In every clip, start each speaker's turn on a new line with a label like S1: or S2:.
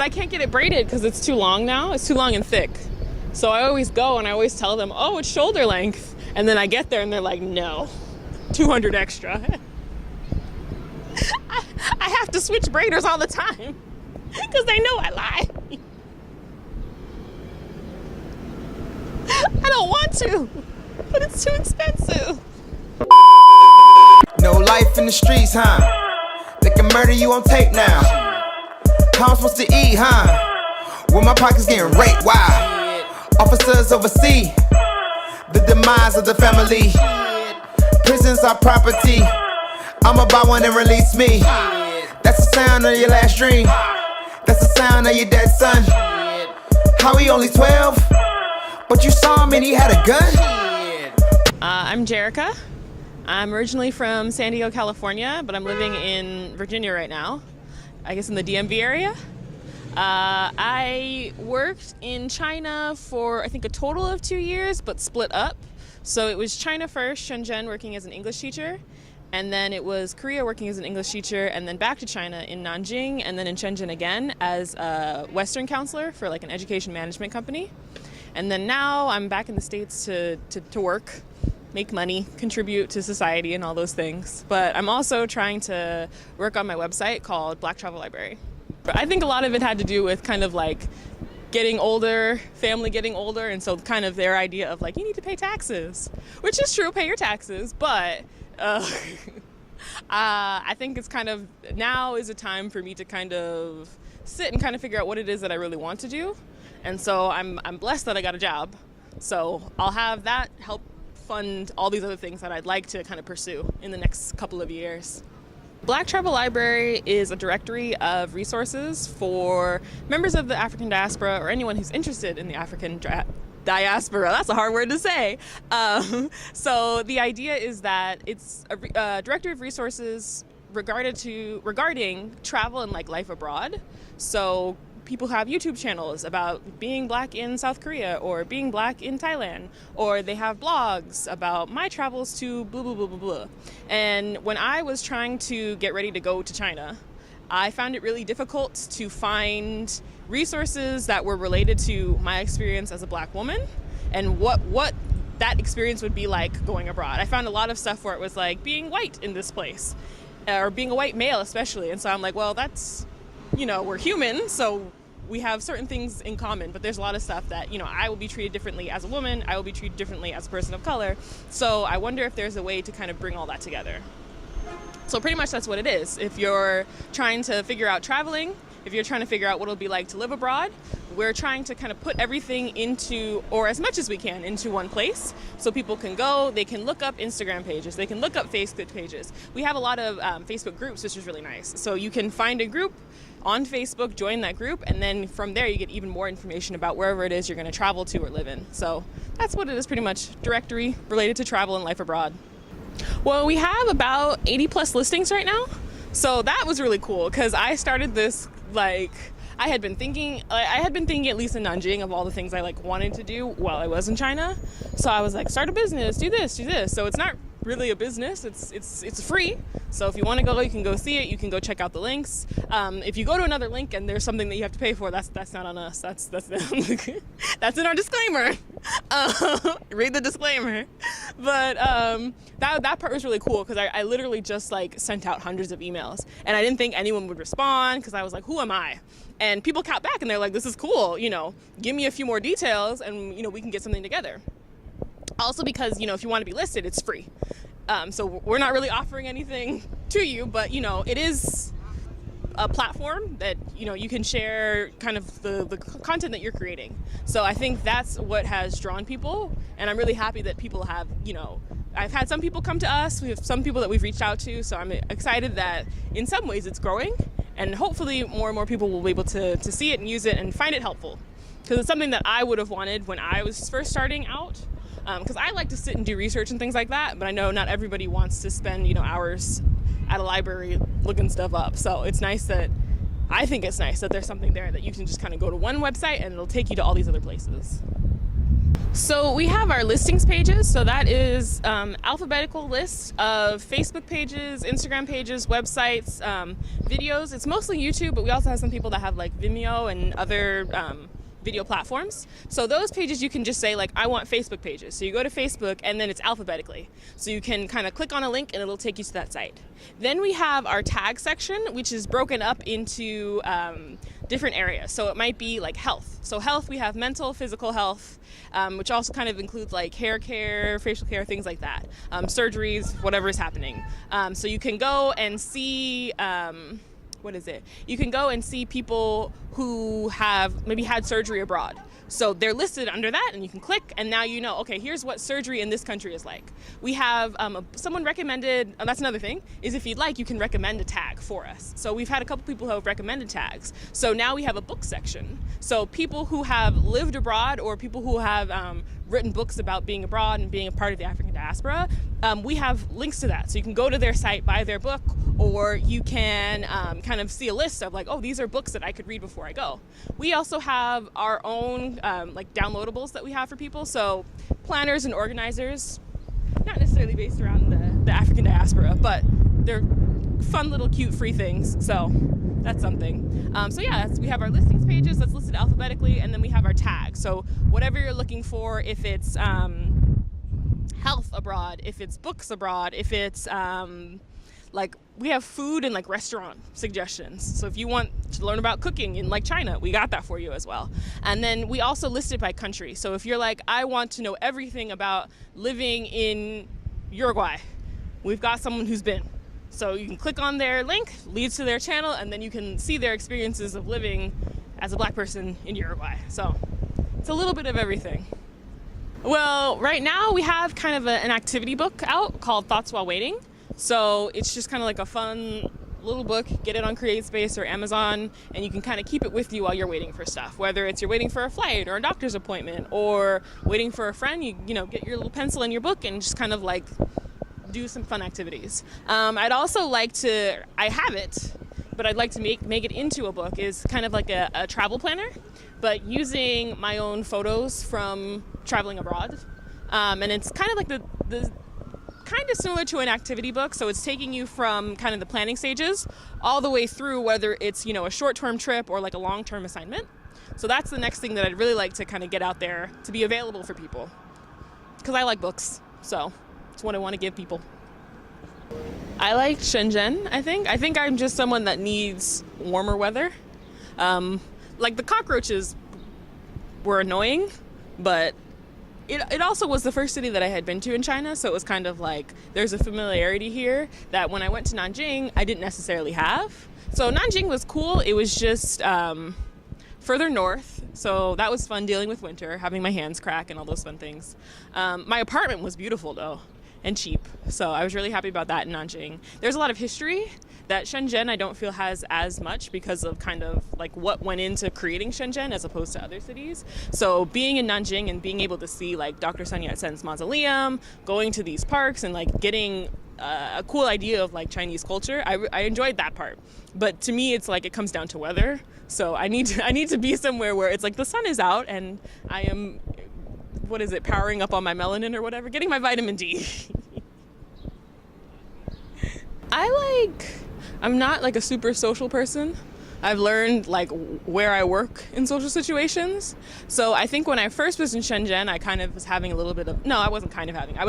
S1: but I can't get it braided because it's too long now. It's too long and thick. So I always go and I always tell them, oh, it's shoulder length. And then I get there and they're like, no, 200 extra. I have to switch braiders all the time because they know I lie. I don't want to, but it's too expensive.
S2: No life in the streets, huh? They can murder you on tape now. How I'm supposed to eat, huh? When my pockets getting raped, why? Officers oversee the demise of the family. Prisons are property. I'ma buy one and release me. That's the sound of your last dream. That's the sound of your dead son. How he only 12? But you saw him and he had a gun?
S1: I'm Jerrika. I'm originally from San Diego, California, but I'm living in Virginia right now. I guess in the DMV area. I worked in China for I think a total of 2 years, but split up. So it was China first, Shenzhen, working as an English teacher, and then it was Korea working as an English teacher, and then back to China in Nanjing, and then in Shenzhen again as a Western counselor for like an education management company. And then now I'm back in the States to work, make money, contribute to society and all those things. But I'm also trying to work on my website called Black Travel Library. But I think a lot of it had to do with kind of like getting older, family getting older, and so kind of their idea of like, you need to pay taxes, which is true, pay your taxes, but I think it's kind of, now is a time for me to kind of sit and kind of figure out what it is that I really want to do. And so I'm blessed that I got a job. So I'll have that help fund all these other things that I'd like to kind of pursue in the next couple of years. Black Travel Library is a directory of resources for members of the African diaspora or anyone who's interested in the African diaspora. That's a hard word to say. So the idea is that it's a directory of resources regarding travel and like life abroad. So people have YouTube channels about being Black in South Korea or being Black in Thailand, or they have blogs about my travels to blah, blah, blah, blah, blah. And when I was trying to get ready to go to China, I found it really difficult to find resources that were related to my experience as a Black woman and what that experience would be like going abroad. I found a lot of stuff where it was like being white in this place, or being a white male especially. And so I'm like, well, that's, you know, we're human, so we have certain things in common, but there's a lot of stuff that, you know, I will be treated differently as a woman, I will be treated differently as a person of color. So I wonder if there's a way to kind of bring all that together. So pretty much that's what it is. If you're trying to figure out traveling, if you're trying to figure out what it'll be like to live abroad, we're trying to kind of put everything into, or as much as we can, into one place. So people can go, they can look up Instagram pages, they can look up Facebook pages. We have a lot of Facebook groups, which is really nice. So you can find a group on Facebook, join that group, and then from there you get even more information about wherever it is you're going to travel to or live in. So that's what it is pretty much, directory related to travel and life abroad. Well, we have about 80 plus listings right now. So that was really cool because I started this like, I had been thinking at least in Nanjing of all the things I like wanted to do while I was in China. So I was like, start a business, do this, do this. So it's not really a business, it's free. So if you want to go, you can go see it, you can go check out the links. If you go to another link and there's something that you have to pay for, that's not on us, that's that's in our disclaimer. Read the disclaimer. But that part was really cool because I literally just like sent out hundreds of emails and I didn't think anyone would respond because I was like, who am I? And people caught back and they're like, this is cool, you know, give me a few more details and, you know, we can get something together. Also because, you know, if you want to be listed, it's free. So we're not really offering anything to you, but, you know, it is a platform that, you know, you can share kind of the content that you're creating. So I think that's what has drawn people. And I'm really happy that people have, you know, I've had some people come to us. We have some people that we've reached out to. So I'm excited that in some ways it's growing. And hopefully more and more people will be able to see it and use it and find it helpful. Because it's something that I would have wanted when I was first starting out. Because I like to sit and do research and things like that, but I know not everybody wants to spend, you know, hours at a library looking stuff up. So it's nice that, I think it's nice that there's something there that you can just kind of go to one website and it'll take you to all these other places. So we have our listings pages. So that is alphabetical list of Facebook pages, Instagram pages, websites, videos. It's mostly YouTube, but we also have some people that have like Vimeo and other video platforms. So those pages you can just say like, I want Facebook pages. So you go to Facebook and then it's alphabetically. So you can kind of click on a link and it'll take you to that site. Then we have our tag section, which is broken up into different areas. So it might be like health. So health, we have mental, physical health, which also kind of includes like hair care, facial care, things like that, surgeries, whatever is happening. So you can go and see you can go and see people who have maybe had surgery abroad. So they're listed under that and you can click and now you know, okay, here's what surgery in this country is like. We have someone recommended, that's another thing, is if you'd like, you can recommend a tag for us. So we've had a couple people who have recommended tags. So now we have a book section. So people who have lived abroad or people who have written books about being abroad and being a part of the African diaspora, we have links to that. So you can go to their site, buy their book, or you can kind of see a list of like, oh, these are books that I could read before I go. We also have our own like downloadables that we have for people. So planners and organizers, not necessarily based around the African diaspora, but they're fun little cute free things. So that's something. So yeah, we have our listings pages that's listed alphabetically, and then we have our tags. So whatever you're looking for, if it's health abroad, if it's books abroad, if it's like we have food and like restaurant suggestions. So if you want to learn about cooking in like China, we got that for you as well. And then we also list it by country. So if you're like, I want to know everything about living in Uruguay, we've got someone who's been. So you can click on their link, leads to their channel, and then you can see their experiences of living as a Black person in Uruguay. So it's a little bit of everything. Well, right now we have kind of an activity book out called Thoughts While Waiting. So it's just kind of like a fun little book. Get it on CreateSpace or Amazon, and you can kind of keep it with you while you're waiting for stuff. Whether it's you're waiting for a flight or a doctor's appointment or waiting for a friend, you know, get your little pencil and your book and just kind of like do some fun activities. I'd also like to, I have it, but I'd like to make it into a book, is kind of like a travel planner, but using my own photos from traveling abroad. And it's kind of like the kind of similar to an activity book. So it's taking you from kind of the planning stages all the way through, whether it's, you know, a short-term trip or like a long-term assignment. So that's the next thing that I'd really like to kind of get out there to be available for people, because I like books. So that's what I want to give people. I like Shenzhen, I think I'm just someone that needs warmer weather. Like the cockroaches were annoying, but it also was the first city that I had been to in China, so it was kind of like there's a familiarity here that when I went to Nanjing, I didn't necessarily have. So Nanjing was cool. It was just further north, so that was fun dealing with winter, having my hands crack and all those fun things. My apartment was beautiful though, and cheap, so I was really happy about that in Nanjing. There's a lot of history that Shenzhen I don't feel has as much because of kind of like what went into creating Shenzhen as opposed to other cities. So being in Nanjing and being able to see like Dr. Sun Yat-sen's mausoleum, going to these parks and like getting a cool idea of like Chinese culture, I enjoyed that part. But to me, it's like it comes down to weather. So I need to be somewhere where it's like the sun is out and I am, powering up on my melanin or whatever, getting my vitamin D. I'm not like a super social person. I've learned like where I work in social situations. So I think when I first was in Shenzhen, I kind of was having a little bit of, I was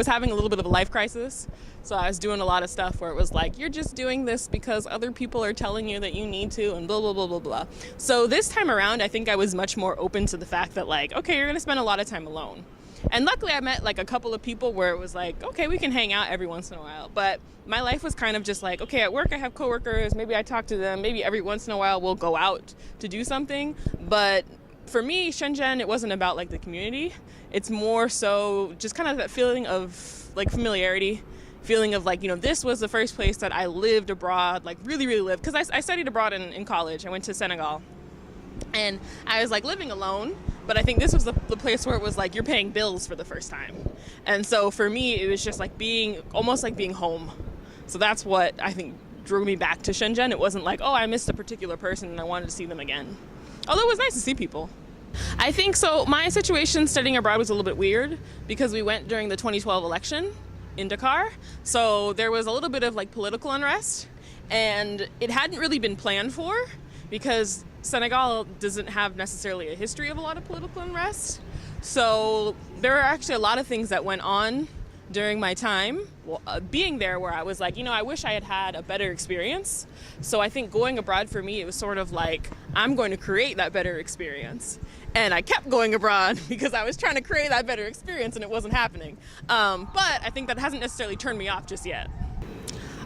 S1: having a little bit of a life crisis. So I was doing a lot of stuff where it was like, you're just doing this because other people are telling you that you need to and blah, blah, blah, blah, blah. So this time around, I think I was much more open to the fact that like, okay, you're gonna spend a lot of time alone. And luckily I met like a couple of people where it was like, okay, we can hang out every once in a while. But my life was kind of just like, okay, at work I have coworkers, maybe I talk to them, maybe every once in a while we'll go out to do something. But for me, Shenzhen, it wasn't about like the community. It's more so just kind of that feeling of like familiarity, feeling of like, this was the first place that I lived abroad, like really, really lived. Because I studied abroad in college. I went to Senegal. And I was like living alone, but I think this was the place where it was like you're paying bills for the first time. And so for me, it was just like almost like being home. So that's what I think drew me back to Shenzhen. It wasn't like, oh, I missed a particular person and I wanted to see them again. Although it was nice to see people. I think so. My situation studying abroad was a little bit weird because we went during the 2012 election in Dakar. So there was a little bit of like political unrest, and it hadn't really been planned for because Senegal doesn't have necessarily a history of a lot of political unrest. So there were actually a lot of things that went on during my time being there where I was like, I wish I had had a better experience. So I think going abroad for me, it was sort of like, I'm going to create that better experience. And I kept going abroad because I was trying to create that better experience and it wasn't happening. But I think that hasn't necessarily turned me off just yet.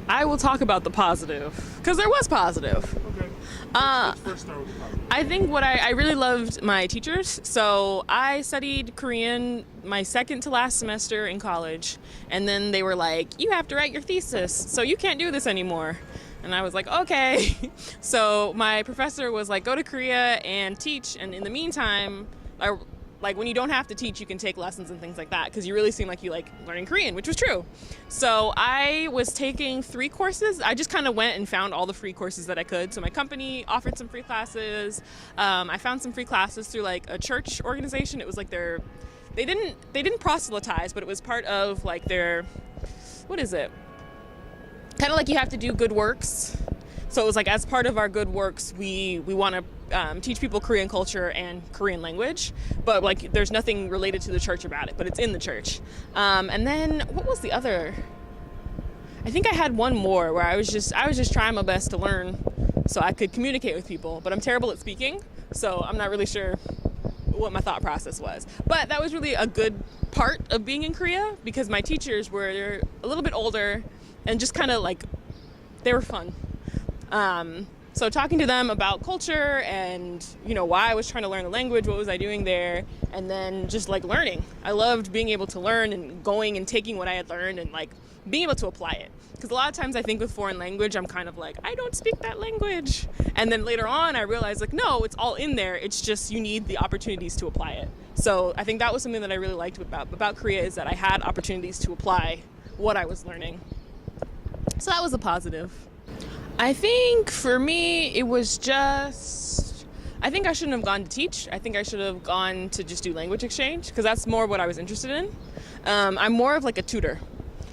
S1: I will talk about the positive, because there was positive.
S3: Okay. Let's first start with the positive.
S1: I think what I really loved my teachers. So I studied Korean my second to last semester in college, and then they were like, you have to write your thesis, so you can't do this anymore. And I was like, okay. So my professor was like, go to Korea and teach, and in the meantime, like when you don't have to teach, you can take lessons and things like that, because you really seem like you like learning Korean, which was true. So I was taking 3 courses. I just kind of went and found all the free courses that I could. So my company offered some free classes. I found some free classes through like a church organization. It was like they didn't proselytize, but it was part of like their, what is it? Kind of like you have to do good works. So it was like, as part of our good works, we want to teach people Korean culture and Korean language, but like there's nothing related to the church about it, but it's in the church. And then what was the other? I think I had one more where I was just trying my best to learn so I could communicate with people, but I'm terrible at speaking, so I'm not really sure what my thought process was. But that was really a good part of being in Korea, because my teachers were a little bit older and just kind of like, they were fun. So talking to them about culture and, why I was trying to learn the language, what was I doing there, and then just like learning. I loved being able to learn and going and taking what I had learned and like being able to apply it. Because a lot of times I think with foreign language, I'm kind of like, I don't speak that language. And then later on, I realized like, no, it's all in there. It's just you need the opportunities to apply it. So I think that was something that I really liked about Korea, is that I had opportunities to apply what I was learning. So that was a positive. I think for me, it was just, I think I shouldn't have gone to teach. I think I should have gone to just do language exchange, because that's more what I was interested in. I'm more of like a tutor.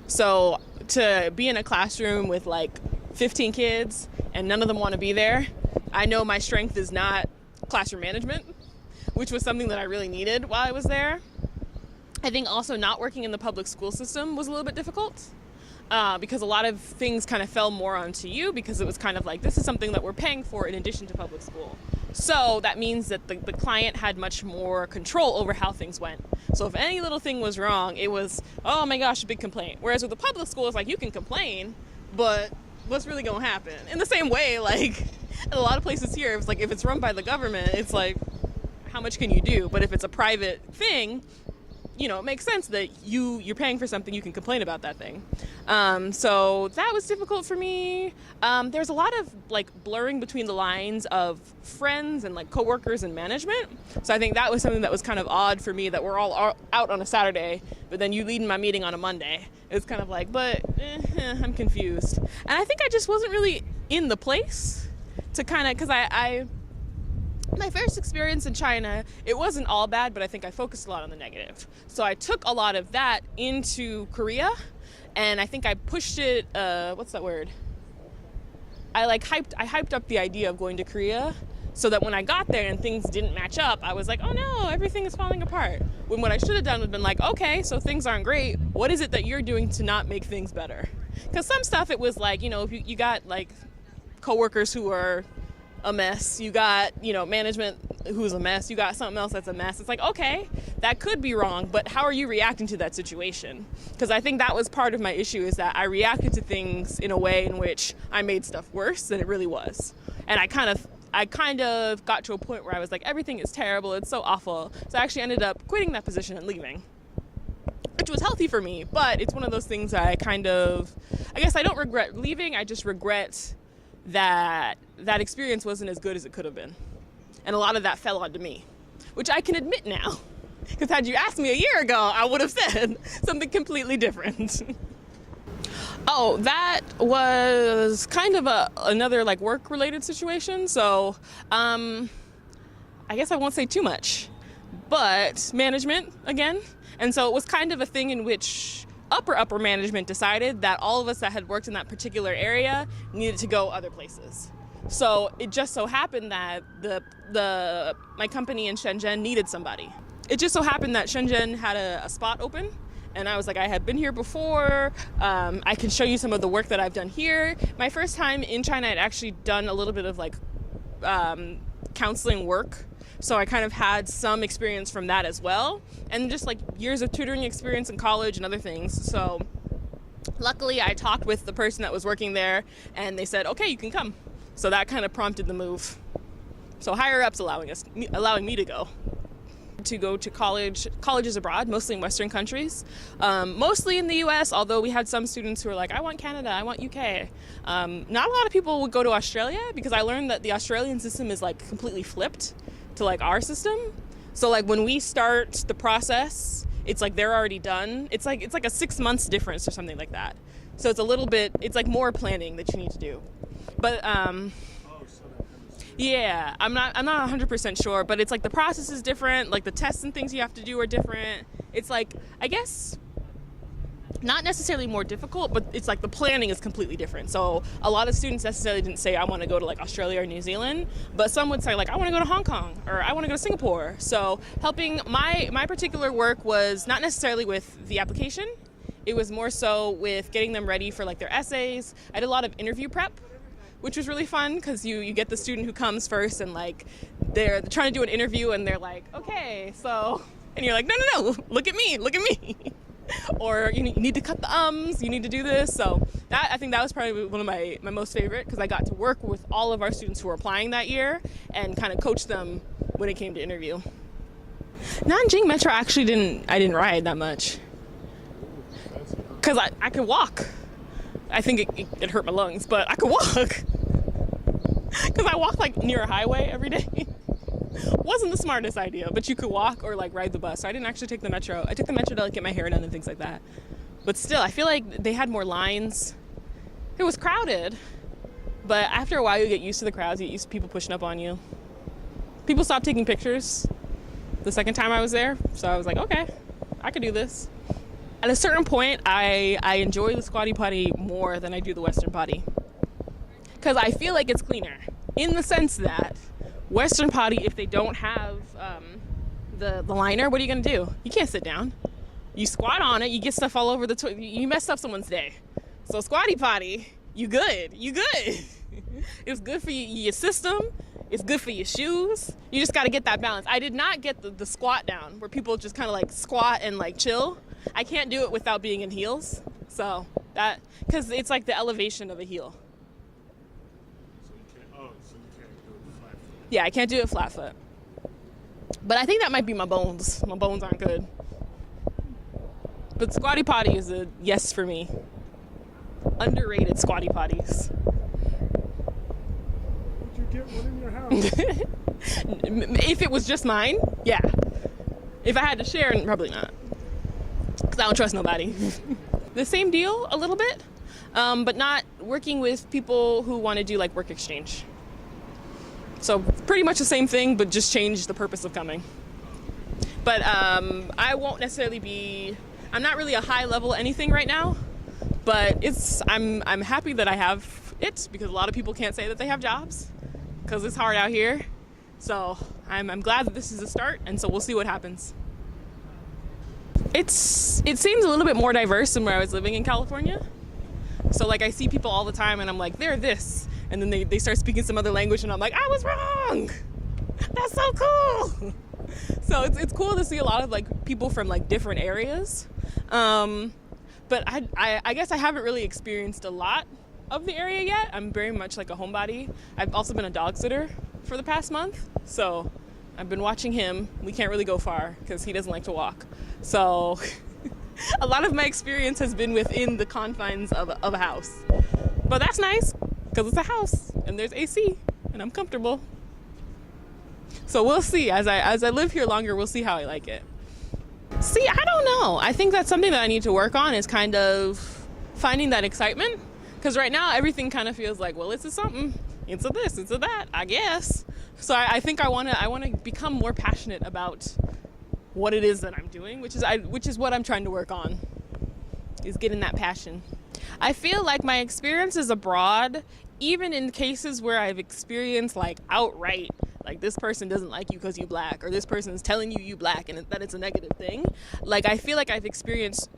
S1: So to be in a classroom with like 15 kids and none of them want to be there, I know my strength is not classroom management, which was something that I really needed while I was there. I think also not working in the public school system was a little bit difficult. Because a lot of things kind of fell more onto you, because it was kind of like, this is something that we're paying for in addition to public school. So that means that the client had much more control over how things went. So if any little thing was wrong, it was, oh my gosh, a big complaint. Whereas with the public school, it's like, you can complain, but what's really going to happen? In the same way, like in a lot of places here, it's like, if it's run by the government, it's like, how much can you do? But if it's a private thing, it makes sense that you're paying for something, you can complain about that thing. So that was difficult for me. There's a lot of like blurring between the lines of friends and like coworkers and management. So I think that was something that was kind of odd for me, that we're all out on a Saturday, but then you lead my meeting on a Monday. It's kind of like, I'm confused. And I think I just wasn't really in the place to kind of, because my first experience in China, it wasn't all bad, but I think I focused a lot on the negative. So I took a lot of that into Korea, and I think I pushed it, what's that word? I hyped up the idea of going to Korea, so that when I got there and things didn't match up, I was like, oh no, everything is falling apart. When what I should have done would have been like, okay, so things aren't great. What is it that you're doing to not make things better? Because some stuff, it was like, if you got like coworkers who are a mess, you got management who's a mess, you got something else that's a mess. It's like, okay, that could be wrong, but how are you reacting to that situation? Because I think that was part of my issue, is that I reacted to things in a way in which I made stuff worse than it really was. And I kind of got to a point where I was like, everything is terrible, it's so awful. So I actually ended up quitting that position and leaving, which was healthy for me. But it's one of those things that I guess I don't regret leaving, I just regret that experience wasn't as good as it could have been. And a lot of that fell onto me, which I can admit now. Because had you asked me a year ago, I would have said something completely different. Oh, that was kind of another like work-related situation. So I I guess I won't say too much, but management again. And so it was kind of a thing in which upper management decided that all of us that had worked in that particular area needed to go other places. So it just so happened that my company in Shenzhen needed somebody. It just so happened that Shenzhen had a spot open, and I was like, I had been here before. I can show you some of the work that I've done here. My first time in China, I'd actually done a little bit of like counseling work. So I kind of had some experience from that as well, and just like years of tutoring experience in college and other things. So luckily I talked with the person that was working there, and they said, okay, you can come. So that kind of prompted the move. So higher ups allowing me to go to colleges abroad, mostly in Western countries, mostly in the US, although we had some students who were like, I want Canada, I want UK. Not a lot of people would go to Australia, because I learned that the Australian system is like completely flipped to like our system. So like when we start the process, it's like they're already done. It's like a 6 months difference or something like that. So it's like more planning that you need to do. But yeah, I'm not 100% sure, but it's like the process is different, like the tests and things you have to do are different. It's like, I guess, not necessarily more difficult, but it's like the planning is completely different. So a lot of students necessarily didn't say, I want to go to like Australia or New Zealand, but some would say like, I want to go to Hong Kong, or I want to go to Singapore. So helping, my particular work was not necessarily with the application. It was more so with getting them ready for like their essays. I did a lot of interview prep, which was really fun, because you get the student who comes first, and like they're trying to do an interview, and they're like, okay, so, and you're like, no, look at me. Or you need to cut the ums, you need to do this. So that, I think that was probably one of my most favorite, because I got to work with all of our students who were applying that year and kind of coach them when it came to interview. Nanjing Metro actually I didn't ride that much, because I could walk. I think it hurt my lungs, but I could walk. Because I walk like near a highway every day. Wasn't the smartest idea, but you could walk or like ride the bus. So I didn't actually take the metro. I took the metro to like get my hair done and things like that. But still, I feel like they had more lines. It was crowded, but after a while you get used to the crowds, you get used to people pushing up on you. People stopped taking pictures the second time I was there, so I was like, okay, I could do this. At a certain point, I enjoy the squatty potty more than I do the Western potty, because I feel like it's cleaner, in the sense that Western potty, if they don't have the liner, what are you gonna do? You can't sit down. You squat on it, you get stuff all over the toilet, you mess up someone's day. So squatty potty, you good. It's good for your system, it's good for your shoes. You just gotta get that balance. I did not get the squat down, where people just kind of like squat and like chill. I can't do it without being in heels. So that, because it's like the elevation of a heel.
S3: So you can't do it flat foot.
S1: Yeah, I can't do it flat foot. But I think that might be my bones. My bones aren't good. But squatty potty is a yes for me. Underrated squatty potties.
S3: Would you get one in your house?
S1: If it was just mine, yeah. If I had to share, probably not. Because I don't trust nobody. The same deal a little bit, but not working with people who want to do like work exchange. So pretty much the same thing, but just change the purpose of coming. But I won't necessarily I'm not really a high level anything right now, but I'm happy that I have it, because a lot of people can't say that they have jobs, because it's hard out here. So I'm glad that this is a start, and so we'll see what happens. It seems a little bit more diverse than where I was living in California. So like I see people all the time, and I'm like, they're this, and then they start speaking some other language, and I'm like, I was wrong. That's so cool. So it's cool to see a lot of like people from like different areas. But I guess I haven't really experienced a lot of the area yet. I'm very much like a homebody. I've also been a dog sitter for the past month, so I've been watching him. We can't really go far because he doesn't like to walk. So a lot of my experience has been within the confines of a house. But that's nice, because it's a house and there's AC and I'm comfortable. So we'll see. As I live here longer, we'll see how I like it. See, I don't know. I think that's something that I need to work on, is kind of finding that excitement. Because right now everything kind of feels like, well, it's a something, it's a this, it's a that, I guess. So I think I want to become more passionate about what it is that I'm doing, which is what I'm trying to work on, is getting that passion. I feel like my experiences abroad, even in cases where I've experienced like outright, like this person doesn't like you because you black, or this person is telling you black and that it's a negative thing, like I feel like I've experienced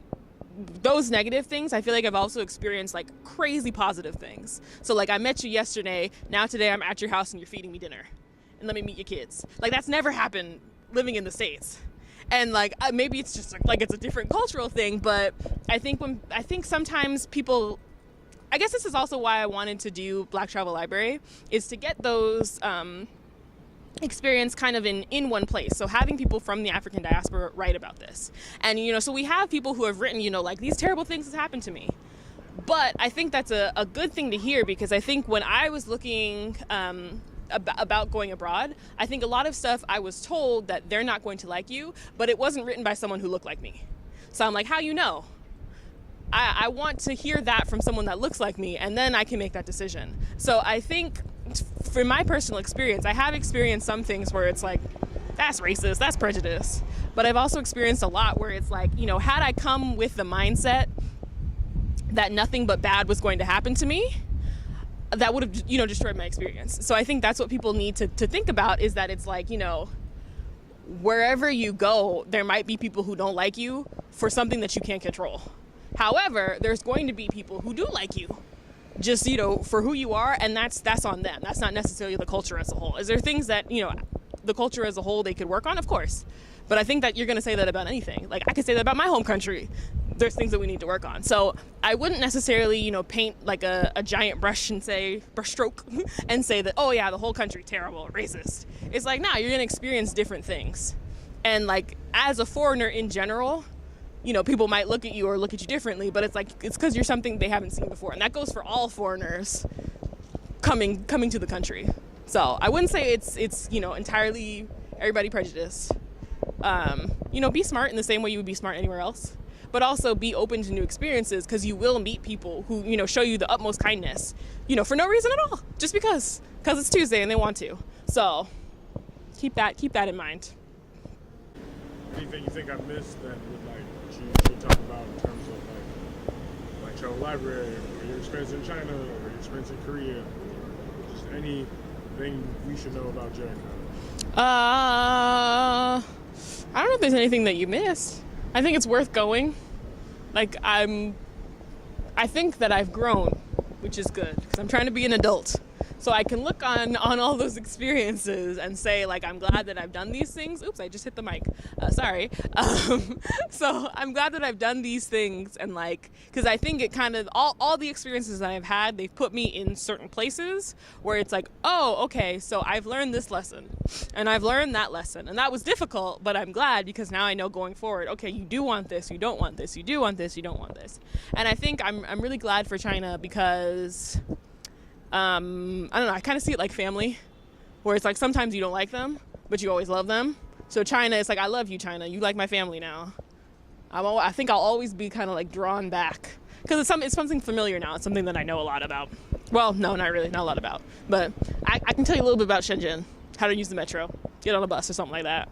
S1: those negative things. I feel like I've also experienced like crazy positive things. So like I met you yesterday, now today I'm at your house and you're feeding me dinner and let me meet your kids. Like that's never happened living in the States. And like maybe it's just like it's a different cultural thing, but I think sometimes people, I guess this is also why I wanted to do Black Travel Library, is to get those experience kind of in one place. So having people from the African diaspora write about this. And, so we have people who have written, like these terrible things has happened to me. But I think that's a good thing to hear, because I think when I was looking about going abroad, I think a lot of stuff I was told that they're not going to like you, but it wasn't written by someone who looked like me. So I'm like, how you know? I want to hear that from someone that looks like me, and then I can make that decision. So I think from my personal experience, I have experienced some things where it's like, that's racist, that's prejudice. But I've also experienced a lot where it's like, had I come with the mindset that nothing but bad was going to happen to me, that would have, destroyed my experience. So I think that's what people need to think about, is that it's like, wherever you go, there might be people who don't like you for something that you can't control. However, there's going to be people who do like you, just, for who you are, and that's on them. That's not necessarily the culture as a whole. Is there things that, the culture as a whole they could work on? Of course. But I think that you're going to say that about anything. Like, I could say that about my home country. There's things that we need to work on. So I wouldn't necessarily, paint like a giant brush stroke and say that, oh yeah, the whole country, terrible, racist. It's like, nah, you're going to experience different things. And like, as a foreigner in general, people might look at you or look at you differently, but it's like, it's because you're something they haven't seen before. And that goes for all foreigners coming to the country. So I wouldn't say it's entirely everybody prejudiced. Be smart in the same way you would be smart anywhere else, but also be open to new experiences, because you will meet people who, show you the utmost kindness, for no reason at all, just because it's Tuesday and they want to. So keep that in mind.
S3: Anything you think I missed that should talk about in terms of like travel library, or your experience in China, or your experience in Korea, or just anything we should know about Jerrika?
S1: I don't know if there's anything that you missed. I think it's worth going. Like I think that I've grown, which is good, because I'm trying to be an adult. So I can look on all those experiences and say, like, I'm glad that I've done these things. Oops, I just hit the mic. Sorry. So I'm glad that I've done these things, and like, because I think it kind of, all the experiences that I've had, they've put me in certain places where it's like, oh, okay, so I've learned this lesson and I've learned that lesson, and that was difficult, but I'm glad, because now I know going forward, okay, you do want this, you don't want this, you do want this, you don't want this. And I think I'm really glad for China, because I don't know, I kind of see it like family, where it's like sometimes you don't like them, but you always love them. So China, it's like, I love you, China. You like my family now. I think I'll always be kind of like drawn back, because it's something familiar now. It's something that I know a lot about. Well, no, not really, not a lot about. But I can tell you a little bit about Shenzhen, how to use the metro, get on a bus or something like that.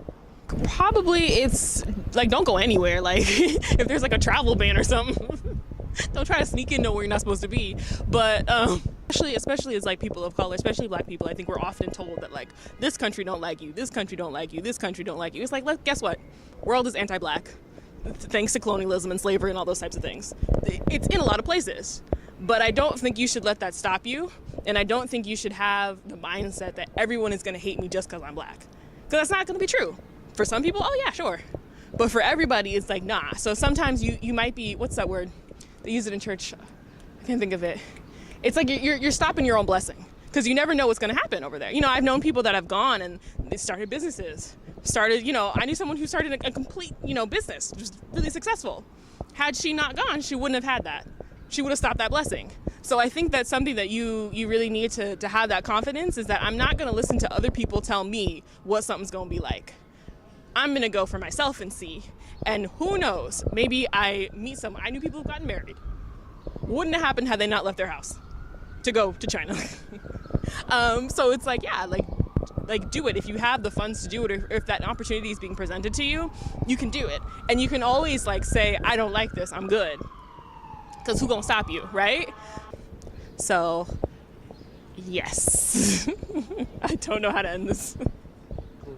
S1: Probably it's like, don't go anywhere. Like if there's like a travel ban or something, don't try to sneak in where you're not supposed to be. But especially as like people of color, especially black people, I think we're often told that like, this country don't like you, this country don't like you, this country don't like you. It's like, guess what? World is anti-black, thanks to colonialism and slavery and all those types of things. It's in a lot of places. But I don't think you should let that stop you. And I don't think you should have the mindset that everyone is going to hate me just because I'm black. Because that's not going to be true. For some people, oh yeah, sure. But for everybody, it's like, nah. So sometimes you might be, what's that word? They use it in church. I can't think of it. It's like you're stopping your own blessing, because you never know what's going to happen over there. I've known people that have gone and they started businesses. I knew someone who started a complete, business, just really successful. Had she not gone, she wouldn't have had that. She would have stopped that blessing. So I think that's something that you really need to have that confidence, is that I'm not going to listen to other people tell me what something's going to be like. I'm going to go for myself and see. And who knows, maybe I meet someone. I knew people who've gotten married. Wouldn't have happened had they not left their house to go to China. So it's like, yeah, like like do it. If you have the funds to do it, or if that opportunity is being presented to you, you can do it. And you can always like say, I don't like this, I'm good. Because who gonna stop you, right? So, yes. I don't know how to end this.
S3: Cool.